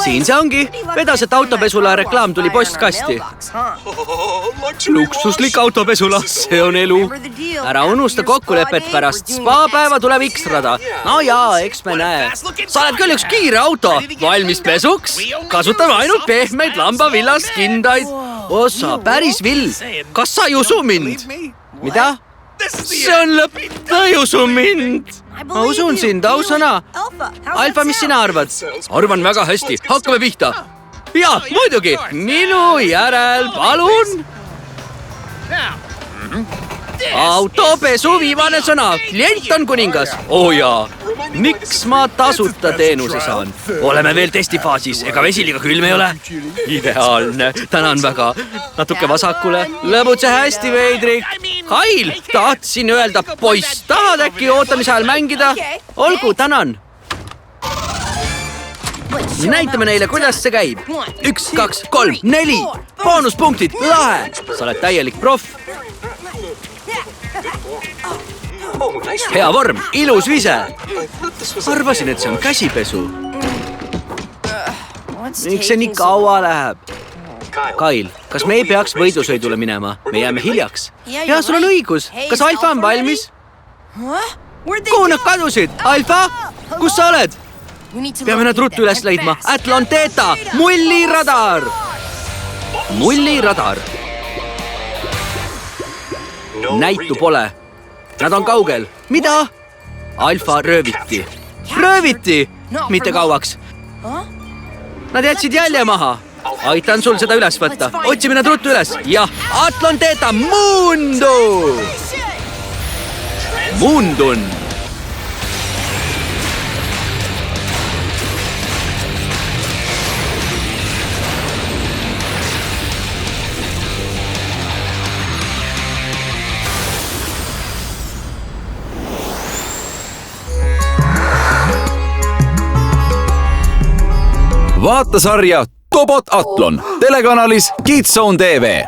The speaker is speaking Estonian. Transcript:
siin see ongi. Vedas, et autopesula reklaam tuli postkasti. Luksuslik autopesula, see on elu. Ära unusta kokkulepet pärast spa-päeva tuleb X-rada. No jaa, eks me näe. Sa oled küll üks kiire auto. Valmis pesuks? Kasutame ainult pehmeid lambavillast kindaid. Osa, päris vill. Kas sa ei usu mind? Mida? See on lõpp, ta ei usu mind. Ma usun sind, ausõna. Alfa, mis sina arvad? Arvan väga hästi, hakkame pihta. Ja, muidugi, minu järel, palun. Autopesu viimane sõna, klient on kuningas. Oo jaa, miks ma tasuta teenuse saan? Oleme veel testifaasis, ega vesi liiga külm ei ole? Ideaalne, tänan väga. Natuke vasakule. Lõbutse hästi, Veidrik. Kail, tahtsin öelda, poiss, tahad äkki ootamise ajal mängida? Olgu, tänan. Näitame neile, kuidas see käib. 1, 2, 3, 4. Boonuspunktid, lahe. Sa oled täielik proff. Hea vorm, ilus vise. Arvasin, et see on käsipesu. Miks see nii kaua läheb? Kail, kas me ei peaks võidusõidule minema? Me jääme hiljaks. Ja, sul on õigus. Kas Alfa on valmis? Kuhu nad kadusid? Alfa, kus sa oled? Peame nad ruttu üles leidma. Atlanteta, mulliradar. Mulliradar. Näitu pole. Nad on kaugel. Mida? Alfa rööviti. Rööviti? Mitte kauaks. Nad jätsid jälje maha. Aitan sul seda üles võtta. Otsime nad ruttu üles. Jah, Atlanteta, Mundo! Mundun. Vaata sarja Tobot Atlon telekanalis Kids Zone TV.